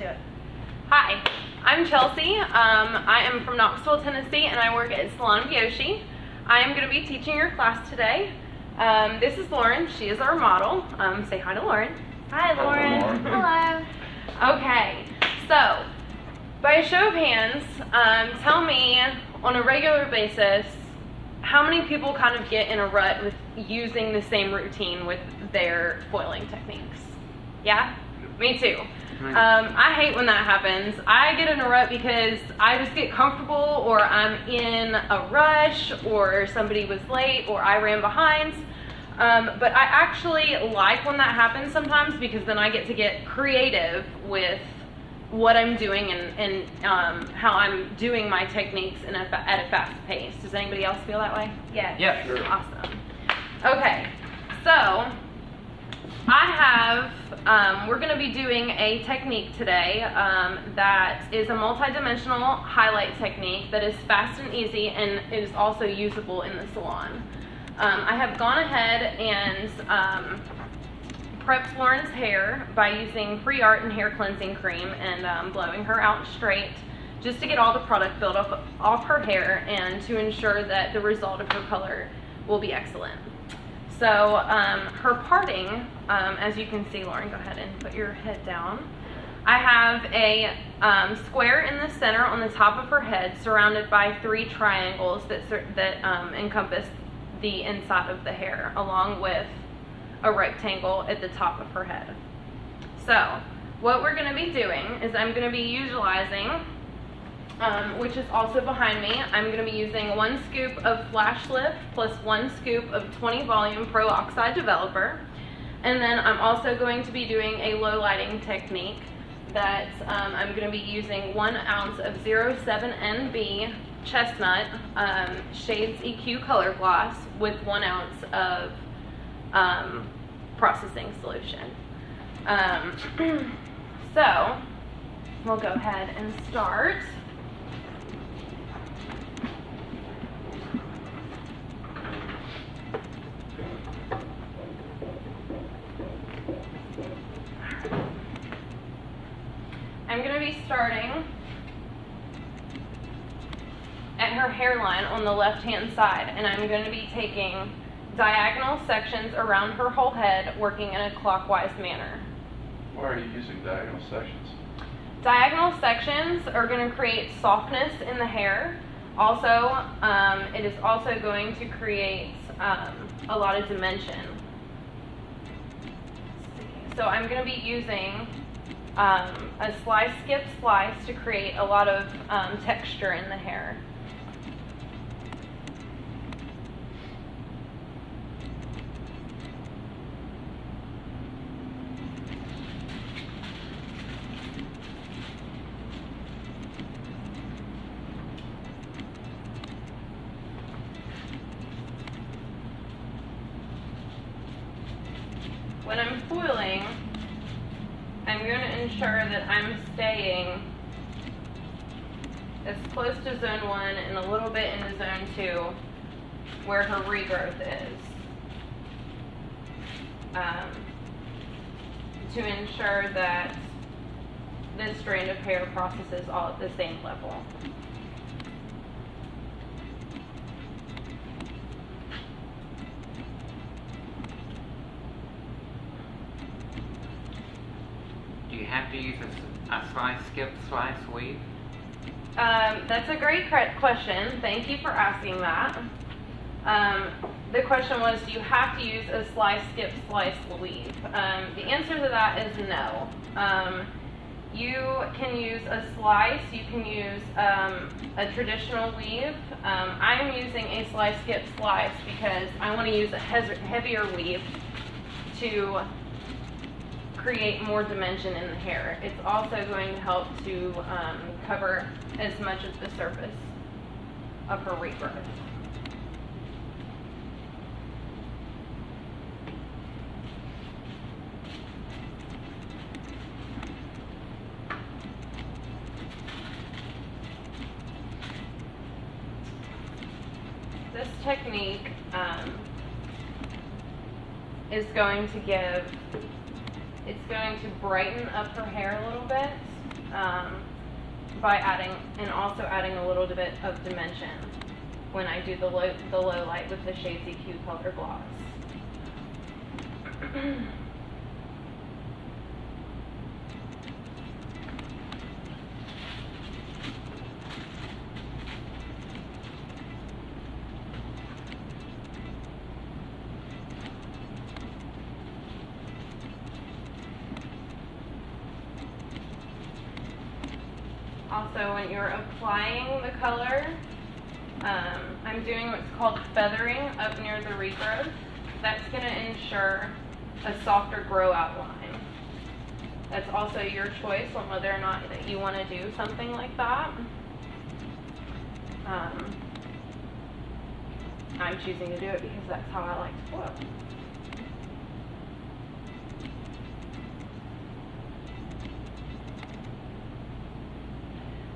do it. Hi, I'm Chelsea. I am from Knoxville, Tennessee, and I work at Salon Bioshi. I am going to be teaching your class today. This is Lauren. She is our model. Say hi to Lauren. Hi, Lauren. Hello. Okay, so by a show of hands, tell me on a regular basis how many people kind of get in a rut with using the same routine with their foiling techniques. Yeah? Me too. I hate when that happens. I get in a rut because I just get comfortable, or I'm in a rush, or somebody was late, or I ran behind. But I actually like when that happens sometimes, because then I get to get creative with what I'm doing and how I'm doing my techniques at a fast pace. Does anybody else feel that way? Yeah. Yeah, sure. Awesome. Okay, so we're going to be doing a technique today that is a multi-dimensional highlight technique that is fast and easy and is also usable in the salon. I have gone ahead and prepped Lauren's hair by using Free Art and hair cleansing cream and blowing her out straight, just to get all the product built up off her hair and to ensure that the result of her color will be excellent. So her parting, as you can see, Lauren, go ahead and put your head down. I have a square in the center on the top of her head, surrounded by 3 triangles that encompass the inside of the hair, along with a rectangle at the top of her head. So what we're going to be doing is I'm going to be utilizing, which is also behind me, I'm going to be using 1 scoop of Flash Lift plus 1 scoop of 20 volume Pro Oxide Developer. And then I'm also going to be doing a low lighting technique that I'm going to be using 1 ounce of 07NB Chestnut Shades EQ Color Gloss with 1 ounce of processing solution. So we'll go ahead and start. I'm going to be starting at her hairline on the left-hand side, and I'm going to be taking diagonal sections around her whole head, working in a clockwise manner. Why are you using diagonal sections? Diagonal sections are going to create softness in the hair. Also, it is also going to create a lot of dimension. So I'm going to be using a slice, skip, slice to create a lot of texture in the hair. When I'm foiling, I'm going to ensure that I'm staying as close to zone 1 and a little bit into zone 2 where her regrowth is, to ensure that this strand of hair processes all at the same level. Do you have to use a slice, skip, slice weave? That's a great question. Thank you for asking that. The question was, do you have to use a slice, skip, slice weave? The answer to that is no. You can use a slice, you can use a traditional weave. I'm using a slice, skip, slice because I want to use a heavier weave to create more dimension in the hair. It's also going to help to cover as much of the surface of her regrowth. This technique is going to brighten up her hair a little bit. by adding, and also adding a little bit of dimension when I do the low light with the Shades EQ Color Gloss. Also, when you're applying the color, I'm doing what's called feathering up near the regrowth. That's going to ensure a softer grow outline. That's also your choice on whether or not that you want to do something like that. I'm choosing to do it because that's how I like to flow.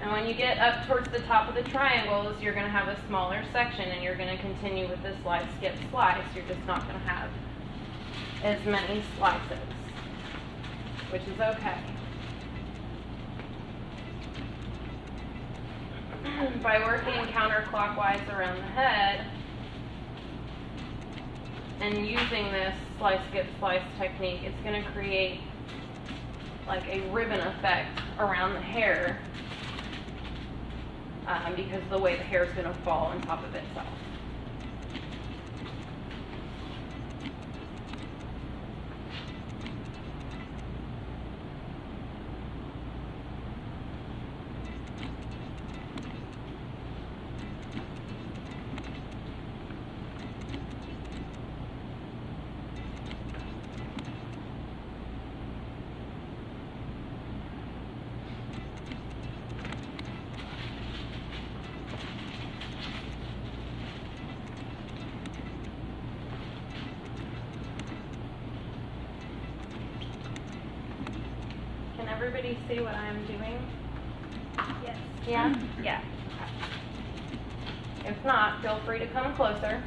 And when you get up towards the top of the triangles, you're going to have a smaller section, and you're going to continue with the slide, skip, slice. You're just not going to have as many slices, which is okay. By working counterclockwise around the head and using this slice, skip, slice technique, it's going to create like a ribbon effect around the hair. Because of the way the hair is going to fall on top of itself. Everybody see what I'm doing? Yes. Yeah? Yeah. Okay. If not, feel free to come closer.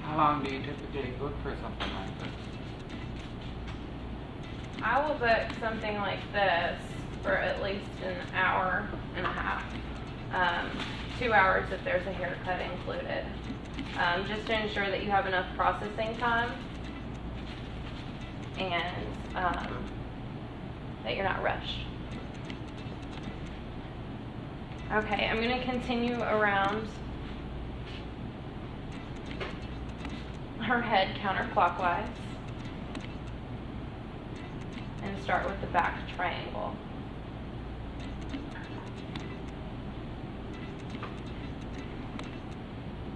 How long do you typically book for something like this? I will book something like this for at least an hour and a half. 2 hours if there's a haircut included. Just to ensure that you have enough processing time and that you're not rushed. Okay, I'm going to continue around her head counterclockwise and start with the back triangle.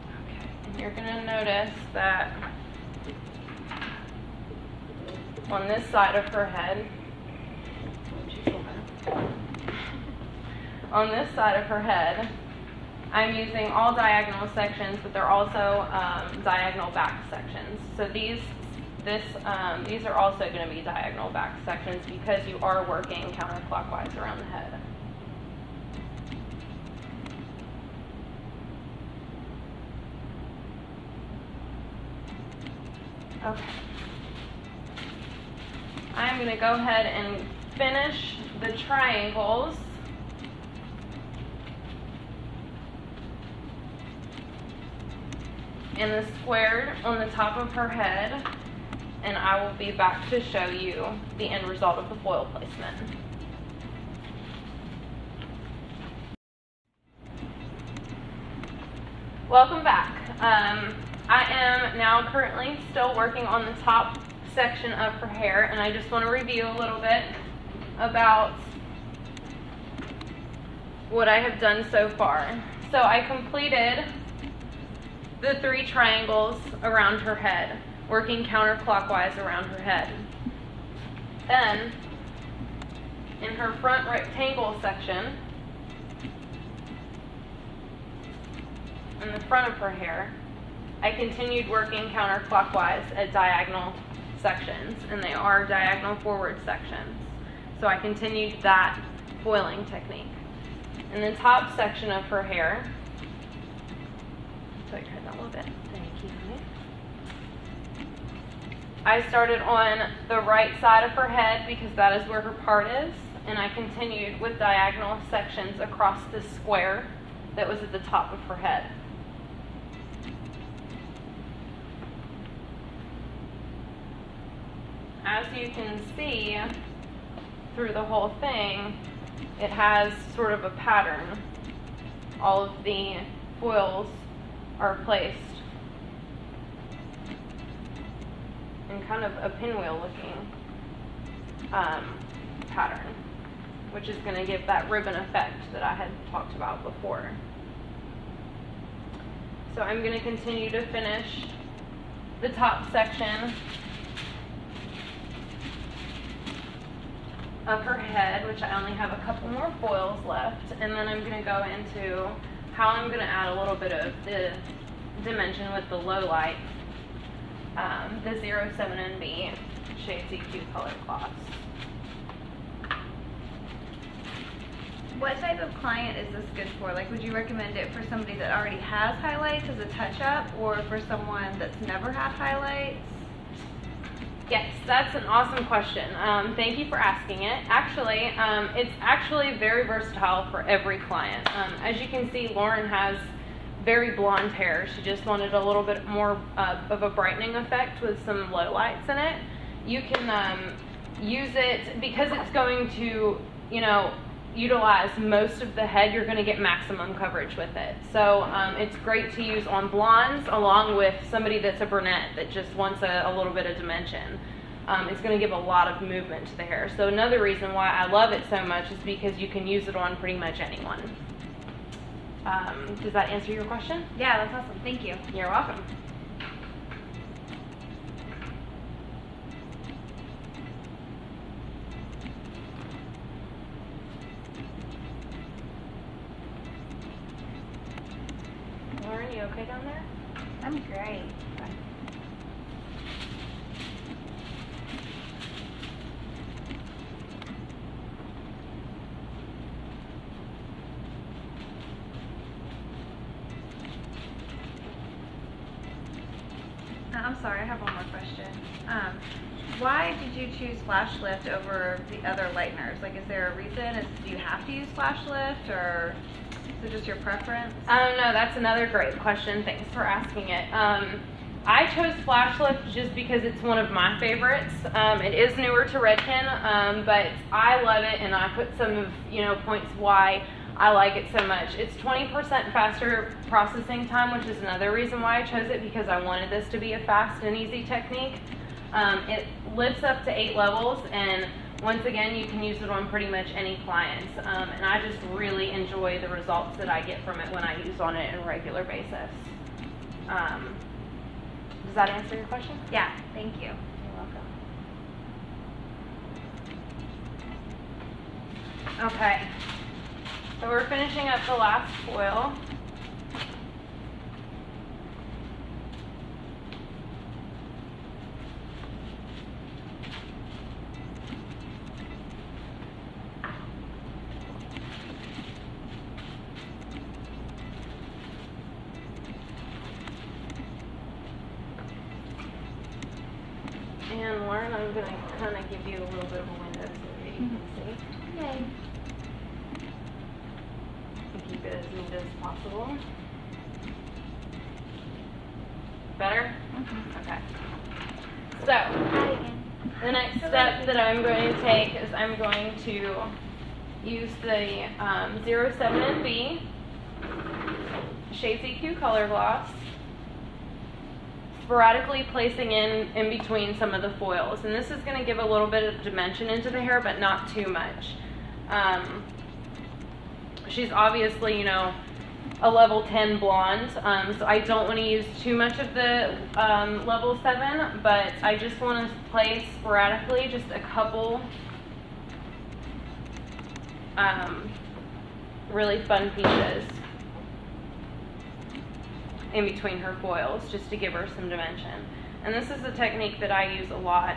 Okay, and you're going to notice that on this side of her head, I'm using all diagonal sections, but they're also diagonal back sections. So these are also going to be diagonal back sections because you are working counterclockwise around the head. Okay. I'm going to go ahead and finish the triangles. And the squared on the top of her head, and I will be back to show you the end result of the foil placement. Welcome back. I am now currently still working on the top section of her hair, and I just want to review a little bit about what I have done so far. So I completed the 3 triangles around her head, working counterclockwise around her head. Then, in her front rectangle section, in the front of her hair, I continued working counterclockwise at diagonal sections, and they are diagonal forward sections. So I continued that foiling technique. In the top section of her hair, so I heard that a little bit. Thank you. I started on the right side of her head because that is where her part is, and I continued with diagonal sections across the square that was at the top of her head. As you can see through the whole thing, it has sort of a pattern. All of the foils are placed in kind of a pinwheel looking pattern, which is going to give that ribbon effect that I had talked about before. So I'm going to continue to finish the top section of her head, which I only have a couple more foils left, and then I'm going to go into how I'm going to add a little bit of the dimension with the low light, the 07NB Shades EQ color cloths. What type of client is this good for? Like, would you recommend it for somebody that already has highlights as a touch-up, or for someone that's never had highlights? Yes, that's an awesome question. Thank you for asking it. Actually, it's actually very versatile for every client. As you can see, Lauren has very blonde hair. She just wanted a little bit more of a brightening effect with some low lights in it. You can use it because it's going to, utilize most of the head. You're going to get maximum coverage with it. So it's great to use on blondes along with somebody that's a brunette that just wants a little bit of dimension. It's going to give a lot of movement to the hair. So another reason why I love it so much is because you can use it on pretty much anyone. Does that answer your question? Yeah, that's awesome. Thank you. You're welcome. Lauren, you okay down there? I'm great. I'm sorry, I have one more question. Why did you choose Flash Lift over the other lighteners? Like, is there a reason? Do you have to use Flash Lift, or is it just your preference? No, that's another great question. Thanks for asking it. I chose Flash Lift just because it's one of my favorites. It is newer to Redken, but I love it, and I put some of points why I like it so much. It's 20% faster processing time, which is another reason why I chose it, because I wanted this to be a fast and easy technique. It lifts up to 8 levels, and once again, you can use it on pretty much any clients. And I just really enjoy the results that I get from it when I use on it on a regular basis. Does that answer your question? Yeah, thank you. You're welcome. Okay, so we're finishing up the last foil. And Lauren, I'm going to kind of give you a little bit of a window so that you can see. Yay. And keep it as neat as possible. Better? Okay. So, the next step that I'm going to take is I'm going to use the 07NB Shades EQ Color Gloss, sporadically placing in between some of the foils. And this is going to give a little bit of dimension into the hair, but not too much. She's obviously, a level 10 blonde, so I don't want to use too much of the level 7, but I just want to place sporadically just a couple really fun pieces in between her foils just to give her some dimension. And this is a technique that I use a lot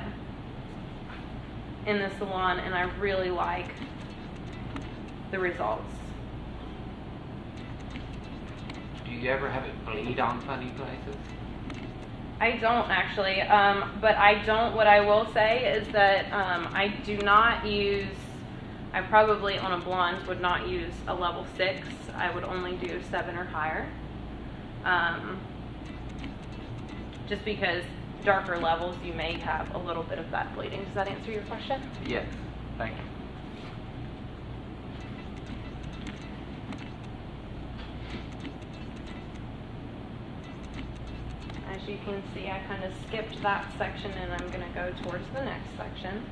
in the salon, and I really like the results. Do you ever have it bleed on funny places? I don't actually, but what I will say is that I do not use, I probably on a blonde would not use a level 6. I would only do 7 or higher. Just because darker levels you may have a little bit of that bleeding. Does that answer your question? Yes, thank you. As you can see, I kind of skipped that section and I'm going to go towards the next section.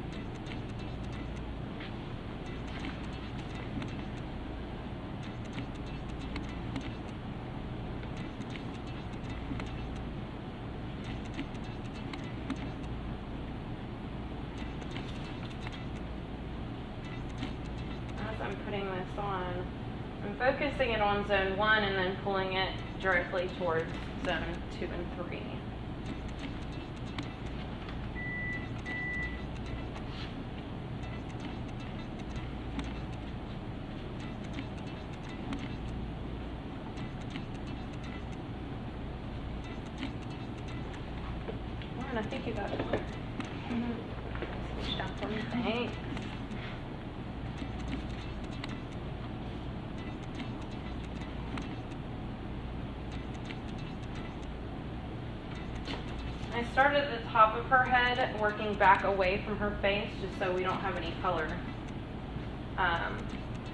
As I'm putting this on, I'm focusing it on zone 1 and then pulling it directly towards zone 2 and 3. Lauren, I think you got it. Switch down for me. Thanks. I started at the top of her head, working back away from her face, just so we don't have any color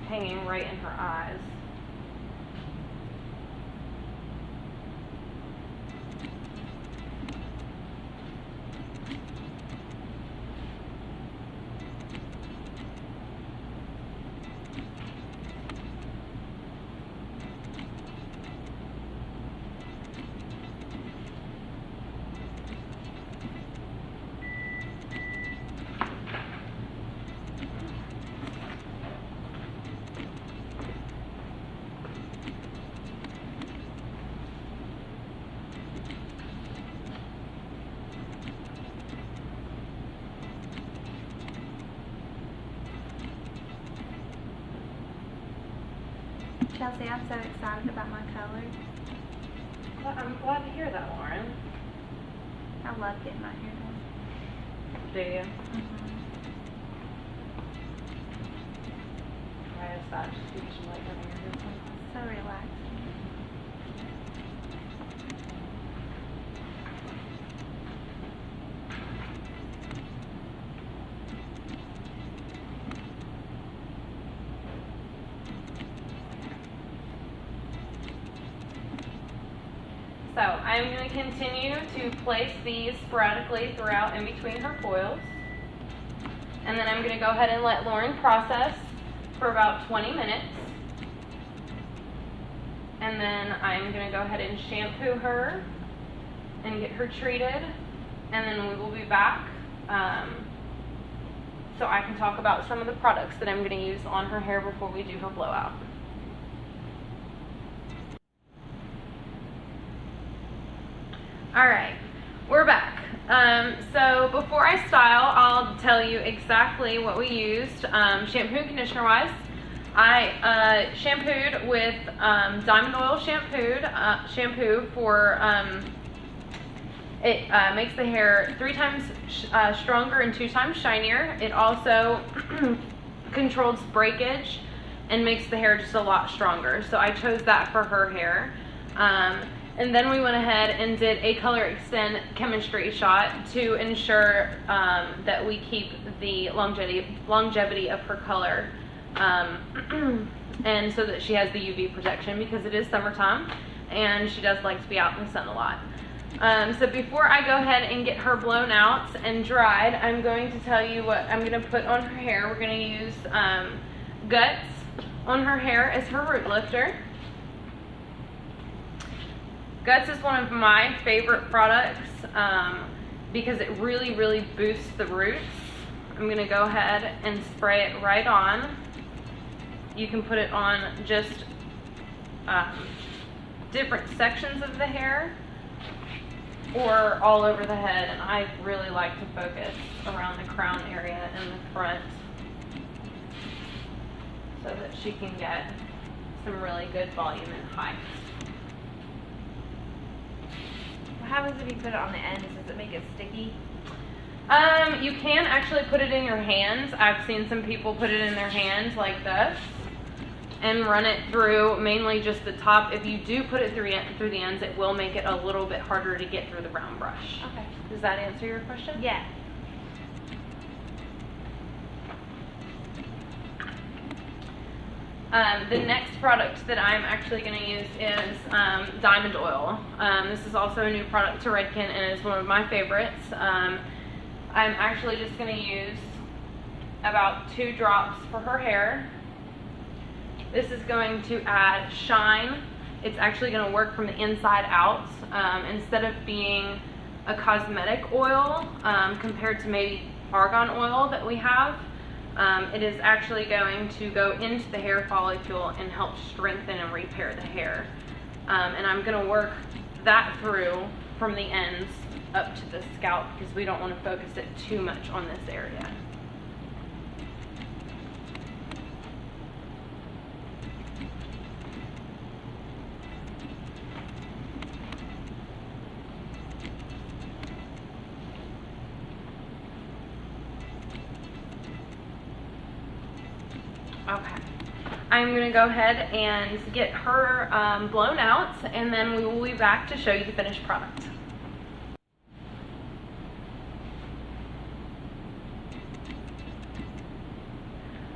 hanging right in her eyes. Chelsea, I'm so excited about my color. Well, I'm glad to hear that, Lauren. I love getting my hair done. Do you? Mm-hmm. Why is that? Just because you like having your hair done? So relaxing. So I'm going to continue to place these sporadically throughout in between her foils. And then I'm going to go ahead and let Lauren process for about 20 minutes. And then I'm going to go ahead and shampoo her and get her treated. And then we will be back so I can talk about some of the products that I'm going to use on her hair before we do her blowout. Alright, we're back. So before I style, I'll tell you exactly what we used shampoo and conditioner wise. I shampooed with Diamond Oil shampoo for it makes the hair 3 times stronger and 2 times shinier. It also controls breakage and makes the hair just a lot stronger. So I chose that for her hair. And then we went ahead and did a Color Extend chemistry shot to ensure that we keep the longevity of her color, and so that she has the UV protection, because it is summertime and she does like to be out in the sun a lot. So before I go ahead and get her blown out and dried, I'm going to tell you what I'm going to put on her hair. We're going to use Guts on her hair as her root lifter. Guts is one of my favorite products because it really, really boosts the roots. I'm going to go ahead and spray it right on. You can put it on just different sections of the hair or all over the head, and I really like to focus around the crown area and the front so that she can get some really good volume and height. What happens if you put it on the ends? Does it make it sticky? You can actually put it in your hands. I've seen some people put it in their hands like this and run it through mainly just the top. If you do put it through the ends, it will make it a little bit harder to get through the round brush. Okay. Does that answer your question? Yeah. The next product that I'm actually going to use is Diamond Oil. This is also a new product to Redken and is one of my favorites. I'm actually just going to use about 2 drops for her hair. This is going to add shine. It's actually going to work from the inside out instead of being a cosmetic oil compared to maybe argan oil that we have. It is actually going to go into the hair follicle and help strengthen and repair the hair. And I'm going to work that through from the ends up to the scalp because we don't want to focus it too much on this area. Okay, I'm going to go ahead and get her blown out, and then we will be back to show you the finished product.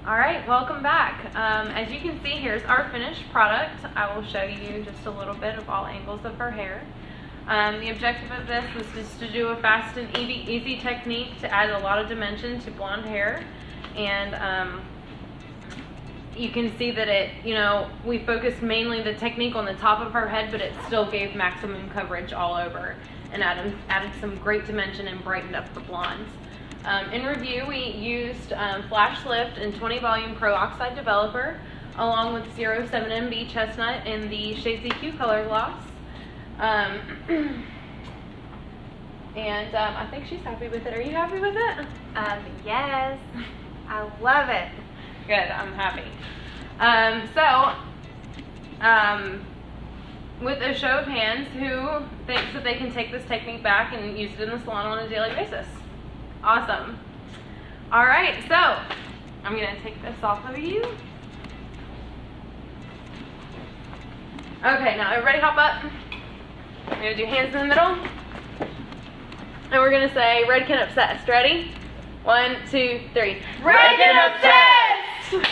Alright, welcome back. As you can see, here's our finished product. I will show you just a little bit of all angles of her hair. The objective of this was just to do a fast and easy technique to add a lot of dimension to blonde hair, and you can see that we focused mainly the technique on the top of her head, but it still gave maximum coverage all over and added some great dimension and brightened up the blondes. In review, we used Flash Lift and 20 Volume Pro Oxide Developer along with 07MB Chestnut in the Shade CQ Color Gloss. And I think she's happy with it. Are you happy with it? Yes. I love it. Good, I'm happy. With a show of hands, who thinks that they can take this technique back and use it in the salon on a daily basis? Awesome. All right, so I'm going to take this off of you. Okay, now everybody hop up. We're going to do hands in the middle. And we're going to say Redken Obsessed. Ready? 1, 2, 3. Redken Obsessed!